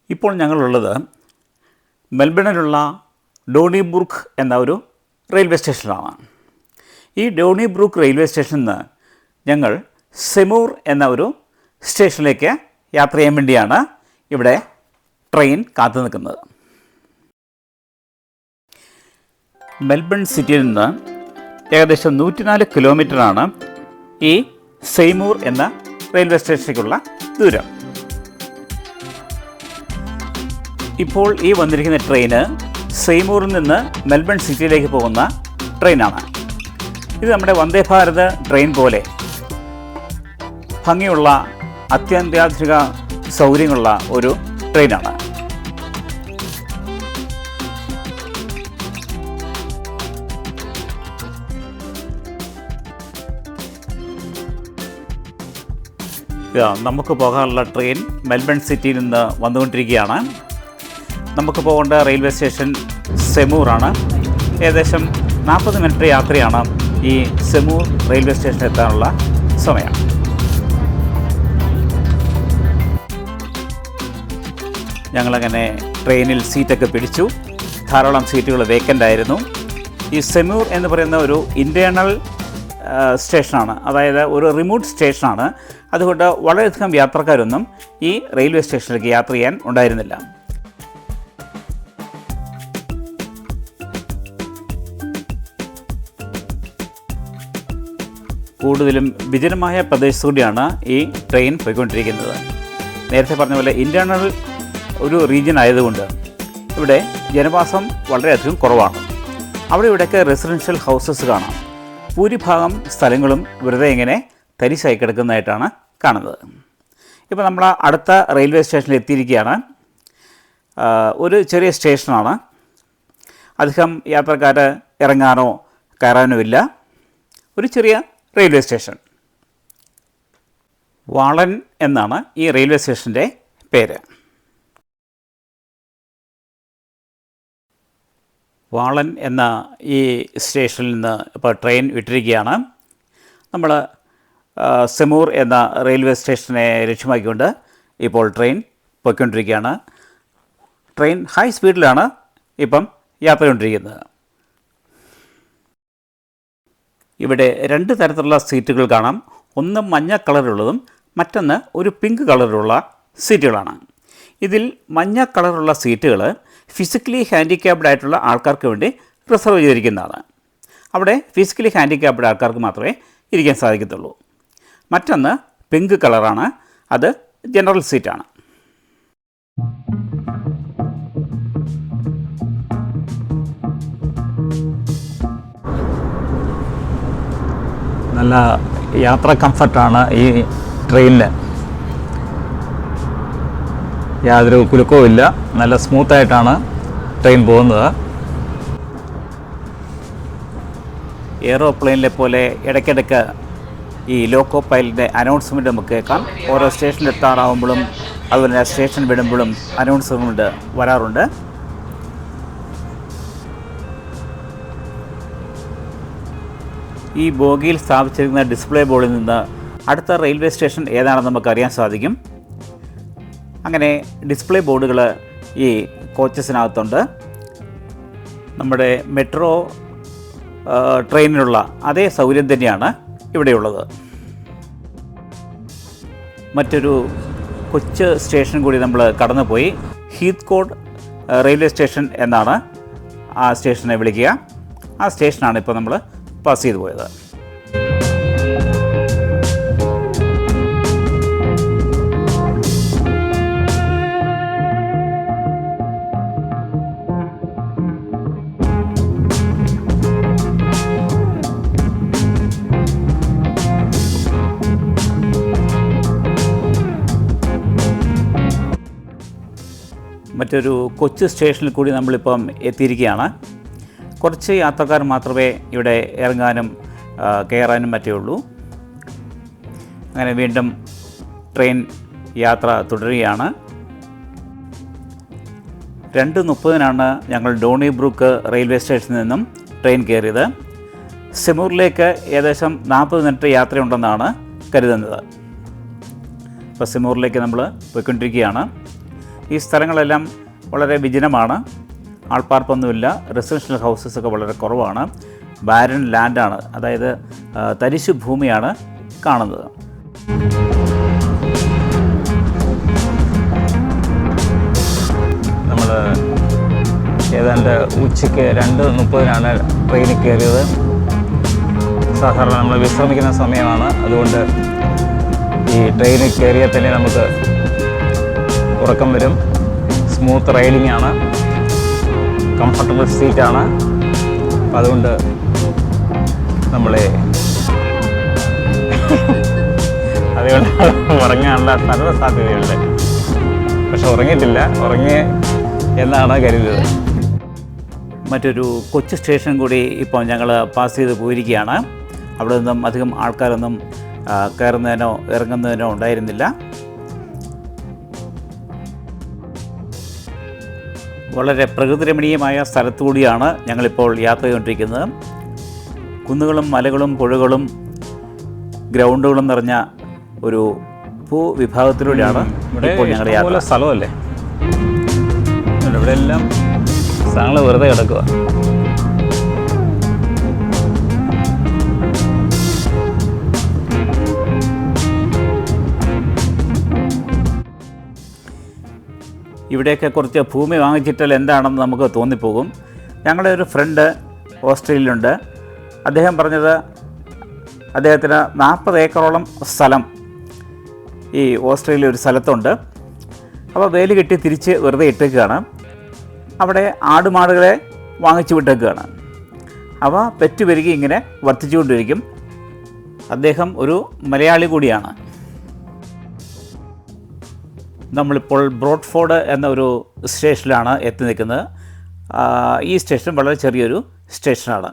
ഇപ്പോൾ ഞങ്ങളുള്ളത് മെൽബണിലുള്ള ഡോണിബ്രൂക്ക് എന്ന ഒരു റെയിൽവേ സ്റ്റേഷനിലാണ്. ഈ ഡോണിബ്രൂക്ക് റെയിൽവേ സ്റ്റേഷനിൽ നിന്ന് ഞങ്ങൾ സെമൂർ എന്ന ഒരു സ്റ്റേഷനിലേക്ക് യാത്ര ചെയ്യാൻ വേണ്ടിയാണ് ഇവിടെ ട്രെയിൻ കാത്തു നിൽക്കുന്നത്. മെൽബൺ സിറ്റിയിൽ നിന്ന് ഏകദേശം 104 കിലോമീറ്ററാണ് ഈ സെയ്മൂർ എന്ന റെയിൽവേ സ്റ്റേഷനിലേക്കുള്ള ദൂരം. ഇപ്പോൾ ഈ വന്നിരിക്കുന്ന ട്രെയിന് സെയ്മൂറിൽ നിന്ന് മെൽബൺ സിറ്റിയിലേക്ക് പോകുന്ന ട്രെയിനാണ്. ഇത് നമ്മുടെ വന്ദേ ഭാരത് ട്രെയിൻ പോലെ ഭംഗിയുള്ള അത്യന്താധുനിക സൗകര്യങ്ങളുള്ള ഒരു ട്രെയിനാണ്. നമുക്ക് പോകാനുള്ള ട്രെയിൻ മെൽബൺ സിറ്റിയിൽ നിന്ന് വന്നുകൊണ്ടിരിക്കുകയാണ്. നമുക്ക് പോകേണ്ട റെയിൽവേ സ്റ്റേഷൻ സെമൂറാണ്. ഏകദേശം 40 മിനിറ്റ് യാത്രയാണ് ഈ സെമൂർ റെയിൽവേ സ്റ്റേഷനിൽ എത്താനുള്ള സമയം. ഞങ്ങളങ്ങനെ ട്രെയിനിൽ സീറ്റൊക്കെ പിടിച്ചു. ധാരാളം സീറ്റുകൾ വേക്കൻ്റ് ആയിരുന്നു. ഈ സെമൂർ എന്ന് പറയുന്ന ഒരു ഇൻറ്റേർണൽ സ്റ്റേഷനാണ്, അതായത് ഒരു റിമോട്ട് സ്റ്റേഷനാണ്. അതുകൊണ്ട് വളരെയധികം യാത്രക്കാരൊന്നും ഈ റെയിൽവേ സ്റ്റേഷനിലേക്ക് യാത്ര ചെയ്യാൻ ഉണ്ടായിരുന്നില്ല. കൂടുതലും വിജനമായ പ്രദേശത്തുകൂടിയാണ് ഈ ട്രെയിൻ പോയിക്കൊണ്ടിരിക്കുന്നത്. നേരത്തെ പറഞ്ഞ പോലെ ഇൻറ്റേർണൽ ഒരു റീജിയൻ ആയതുകൊണ്ട് ഇവിടെ ജനവാസം വളരെയധികം കുറവാണ്. അവിടെ ഇവിടെയൊക്കെ റെസിഡൻഷ്യൽ ഹൗസസ് കാണാം. ഭൂരിഭാഗം സ്ഥലങ്ങളും വെറുതെ ഇങ്ങനെ തരിശായി കിടക്കുന്നതായിട്ടാണ് കാണുന്നത്. ഇപ്പോൾ നമ്മൾ അടുത്ത റെയിൽവേ സ്റ്റേഷനിൽ എത്തിയിരിക്കുകയാണ്. ഒരു ചെറിയ സ്റ്റേഷനാണ്. അധികം യാത്രക്കാർ ഇറങ്ങാനോ കയറാനോ ഇല്ല. ഒരു ചെറിയ റെയിൽവേ സ്റ്റേഷൻ. വാളൻ എന്നാണ് ഈ റെയിൽവേ സ്റ്റേഷൻ്റെ പേര്. വാളൻ എന്ന ഈ സ്റ്റേഷനിൽ നിന്ന് ഇപ്പോൾ ട്രെയിൻ വിട്ടിരിക്കുകയാണ്. നമ്മൾ സെമൂർ എന്ന റെയിൽവേ സ്റ്റേഷനെ ലക്ഷ്യമാക്കിക്കൊണ്ട് ഇപ്പോൾ ട്രെയിൻ പോയിക്കൊണ്ടിരിക്കുകയാണ്. ട്രെയിൻ ഹൈ സ്പീഡിലാണ് ഇപ്പം യാത്ര ചെയ്തുകൊണ്ടിരിക്കുന്നത്. ഇവിടെ 2 തരത്തിലുള്ള സീറ്റുകൾ കാണാം. ഒന്ന് മഞ്ഞ കളറുള്ളതും മറ്റൊന്ന് ഒരു പിങ്ക് കളറുള്ള സീറ്റുകളാണ്. ഇതിൽ മഞ്ഞ കളറുള്ള സീറ്റുകൾ ഫിസിക്കലി ഹാൻഡിക്യാപ്ഡ് ആയിട്ടുള്ള ആൾക്കാർക്ക് വേണ്ടി റിസർവ് ചെയ്തിരിക്കുന്നതാണ്. അവിടെ ഫിസിക്കലി ഹാൻഡിക്യാപ്ഡ് ആൾക്കാർക്ക് മാത്രമേ ഇരിക്കാൻ സാധിക്കത്തുള്ളൂ. മറ്റൊന്ന് പിങ്ക് കളറാണ്, അത് ജനറൽ സീറ്റാണ്. നല്ല യാത്ര കംഫർട്ടാണ് ഈ ട്രെയിനിൽ. യാതൊരു കുലുക്കവും ഇല്ല. നല്ല സ്മൂത്തായിട്ടാണ് ട്രെയിൻ പോകുന്നത്. എയ്റോപ്ലെയിനിലെ പോലെ ഇടയ്ക്കിടയ്ക്ക് ഈ ലോക്കോ പൈലറ്റിൻ്റെ അനൗൺസ്മെൻറ്റ് നമുക്ക് കേൾക്കാം. ഓരോ സ്റ്റേഷനിൽ എത്താറാവുമ്പോഴും അതുപോലെ തന്നെ സ്റ്റേഷൻ വിടുമ്പോഴും അനൗൺസ്മെൻറ്റ് വരാറുണ്ട്. ഈ ബോഗിയിൽ സ്ഥാപിച്ചിരിക്കുന്ന ഡിസ്പ്ലേ ബോർഡിൽ നിന്ന് അടുത്ത റെയിൽവേ സ്റ്റേഷൻ ഏതാണെന്ന് നമുക്കറിയാൻ സാധിക്കും. അങ്ങനെ ഡിസ്പ്ലേ ബോർഡുകൾ ഈ കോച്ചസിനകത്തുണ്ട്. നമ്മുടെ മെട്രോ ട്രെയിനിനുള്ള അതേ സൗകര്യം തന്നെയാണ് ഇവിടെയുള്ളത്. മറ്റൊരു കൊച്ചു സ്റ്റേഷൻ കൂടി നമ്മൾ കടന്നുപോയി. ഹീത്ത്കോട്ട് റെയിൽവേ സ്റ്റേഷൻ എന്നാണ് ആ സ്റ്റേഷനെ വിളിക്കുക. ആ സ്റ്റേഷനാണ് ഇപ്പോൾ നമ്മൾ പാസ് ചെയ്തു പോയത്. മറ്റൊരു കൊച്ചു സ്റ്റേഷനിൽ കൂടി നമ്മളിപ്പം എത്തിയിരിക്കുകയാണ്. കുറച്ച് യാത്രക്കാർ മാത്രമേ ഇവിടെ ഇറങ്ങാനും കയറാനും പറ്റുള്ളൂ. അങ്ങനെ വീണ്ടും ട്രെയിൻ യാത്ര തുടരുകയാണ്. 2:30 ഞങ്ങൾ ഡോണിബ്രൂക്ക് റെയിൽവേ സ്റ്റേഷനിൽ നിന്നും ട്രെയിൻ കയറിയത്. സെമൂറിലേക്ക് ഏകദേശം 40 മിനിറ്റ് യാത്രയുണ്ടെന്നാണ് കരുതുന്നത്. ഇപ്പോൾ സെമൂറിലേക്ക് നമ്മൾ പോയിക്കൊണ്ടിരിക്കുകയാണ്. ഈ സ്ഥലങ്ങളെല്ലാം വളരെ വിജനമാണ്, ആൾപ്പാർപ്പൊന്നുമില്ല, റെസിഡൻഷ്യൽ ഹൗസസൊക്കെ വളരെ കുറവാണ്, ബാരൻ ലാൻഡാണ്, അതായത് തരിശു ഭൂമിയാണ് കാണുന്നത്. നമ്മൾ ഏതാണ്ട് ഉച്ചയ്ക്ക് 2:30 ട്രെയിനിൽ കയറിയത്. സാധാരണ നമ്മൾ വിശ്രമിക്കുന്ന സമയമാണ്, അതുകൊണ്ട് ഈ ട്രെയിനിൽ കയറിയാൽ തന്നെ നമുക്ക് ഉറക്കം വരും. സ്മൂത്ത് റൈഡിംഗ് ആണ്, കംഫർട്ടബിൾ സീറ്റാണ്. അപ്പം അതുകൊണ്ട് നമ്മളെ അതുകൊണ്ട് ഉറങ്ങാനുള്ള സർവ്വ സാധ്യതയുണ്ട്. പക്ഷെ ഉറങ്ങിയിട്ടില്ല, ഉറങ്ങി എന്നാണ് കരുതിയത്. മറ്റൊരു കൊച്ചു സ്റ്റേഷൻ കൂടി ഇപ്പോൾ ഞങ്ങൾ പാസ് ചെയ്ത് പോയിരിക്കുകയാണ്. അവിടെ നിന്നും അധികം ആൾക്കാരൊന്നും കയറുന്നതിനോ ഇറങ്ങുന്നതിനോ ഉണ്ടായിരുന്നില്ല. വളരെ പ്രകൃതിരമണീയമായ സ്ഥലത്തുകൂടിയാണ് ഞങ്ങളിപ്പോൾ യാത്ര ചെയ്തുകൊണ്ടിരിക്കുന്നത്. കുന്നുകളും മലകളും പുഴകളും ഗ്രൗണ്ടുകളും നിറഞ്ഞ ഒരു ഭൂവിഭാഗത്തിലൂടെയാണ് ഇപ്പോൾ ഞങ്ങളുടെ യാത്ര. സ്ഥലമല്ലേ, ഇവിടെ എല്ലാം സ്ഥലങ്ങൾ വെറുതെ കിടക്കുക. ഇവിടെയൊക്കെ കുറച്ച് ഭൂമി വാങ്ങിച്ചിട്ടാൽ എന്താണെന്ന് നമുക്ക് തോന്നിപ്പോകും. ഞങ്ങളുടെ ഒരു ഫ്രണ്ട് ഓസ്ട്രേലിയയിലുണ്ട്. അദ്ദേഹം പറഞ്ഞത് അദ്ദേഹത്തിന് 40 ഏക്കറോളം സ്ഥലം ഈ ഓസ്ട്രേലിയ ഒരു സ്ഥലത്തുണ്ട്. അപ്പോൾ വേലി കെട്ടി തിരിച്ച് വെറുതെ ഇട്ടേക്കുകയാണ്. അവിടെ ആടുമാടുകളെ വാങ്ങിച്ചു വിട്ടേക്കുകയാണ്. അവ പെറ്റുപെരുകി ഇങ്ങനെ വർദ്ധിച്ചുകൊണ്ടിരിക്കും. അദ്ദേഹം ഒരു മലയാളി കൂടിയാണ്. നമ്മളിപ്പോൾ ബ്രോഡ്ഫോർഡ് എന്ന ഒരു സ്റ്റേഷനിലാണ് എത്തി നിൽക്കുന്നത്. ഈ സ്റ്റേഷൻ വളരെ ചെറിയൊരു സ്റ്റേഷനാണ്.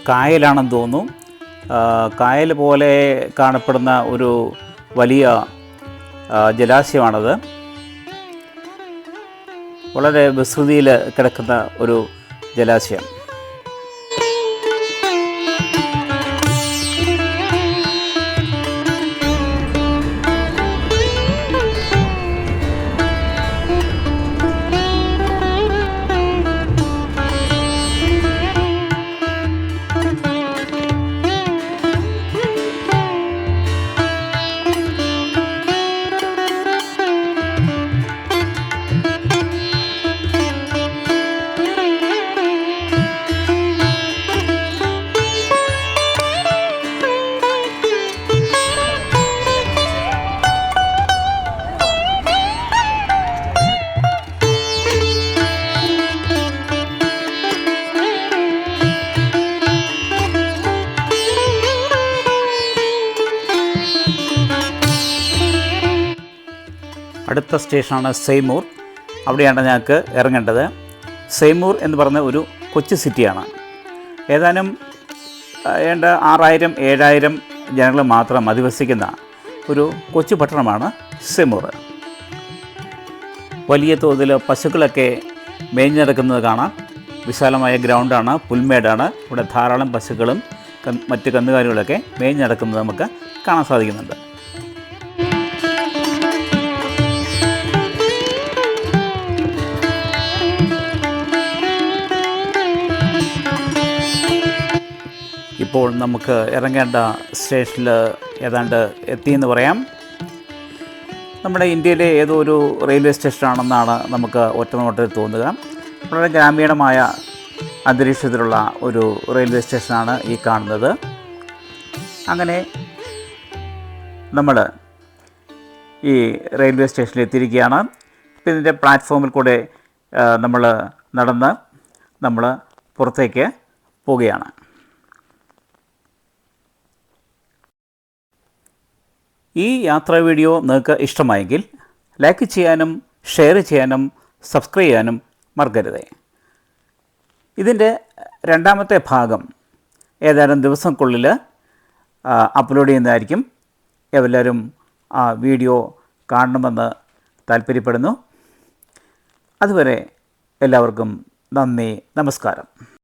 കായലാണെന്ന് തോന്നുന്നു. കായൽ പോലെ കാണപ്പെടുന്ന ഒരു വലിയ ജലാശയമാണത്. വളരെ വിസ്തൃതിയിൽ കിടക്കുന്ന ഒരു ജലാശയം. അടുത്ത സ്റ്റേഷനാണ് സെയ്മൂർ. അവിടെയാണ് ഞങ്ങൾക്ക് ഇറങ്ങേണ്ടത്. സെയ്മൂർ എന്ന് പറഞ്ഞ ഒരു കൊച്ചു സിറ്റിയാണ്. ഏതാനും 6000-7000 ജനങ്ങൾ മാത്രം അധിവസിക്കുന്ന ഒരു കൊച്ചു പട്ടണമാണ് സെയ്മൂർ. വലിയ തോതിൽ പശുക്കളൊക്കെ മേഞ്ഞു നടക്കുന്നത് കാണാം. വിശാലമായ ഗ്രൗണ്ടാണ്, പുൽമേടാണ്. ഇവിടെ ധാരാളം പശുക്കളും മറ്റ് കന്നുകാലികളൊക്കെ മേഞ്ഞു നടക്കുന്നത് നമുക്ക് കാണാൻ സാധിക്കുന്നുണ്ട്. ഇപ്പോൾ നമുക്ക് ഇറങ്ങേണ്ട സ്റ്റേഷനിൽ ഏതാണ്ട് എത്തിയെന്ന് പറയാം. നമ്മുടെ ഇന്ത്യയിലെ ഏതോ ഒരു റെയിൽവേ സ്റ്റേഷനാണെന്നാണ് നമുക്ക് ഒറ്റനോട്ടത്തിൽ തോന്നുക. വളരെ ഗ്രാമീണമായ അന്തരീക്ഷത്തിലുള്ള ഒരു റെയിൽവേ സ്റ്റേഷനാണ് ഈ കാണുന്നത്. അങ്ങനെ നമ്മൾ ഈ റെയിൽവേ സ്റ്റേഷനിൽ എത്തിയിരിക്കുകയാണ്. ഇപ്പം ഇതിൻ്റെ പ്ലാറ്റ്ഫോമിൽ കൂടെ നമ്മൾ നടന്ന് നമ്മൾ പുറത്തേക്ക് പോവുകയാണ്. ഈ യാത്രാ വീഡിയോ നിങ്ങൾക്ക് ഇഷ്ടമായെങ്കിൽ ലൈക്ക് ചെയ്യാനും ഷെയർ ചെയ്യാനും സബ്സ്ക്രൈബ് ചെയ്യാനും മറക്കരുത്. ഇതിൻ്റെ രണ്ടാമത്തെ ഭാഗം ഏതാനും ദിവസങ്ങൾക്കുള്ളിൽ അപ്ലോഡ് ചെയ്യുന്നതായിരിക്കും. എല്ലാവരും ആ വീഡിയോ കാണണമെന്ന് താല്പര്യപ്പെടുന്നു. അതുവരെ എല്ലാവർക്കും നന്ദി, നമസ്കാരം.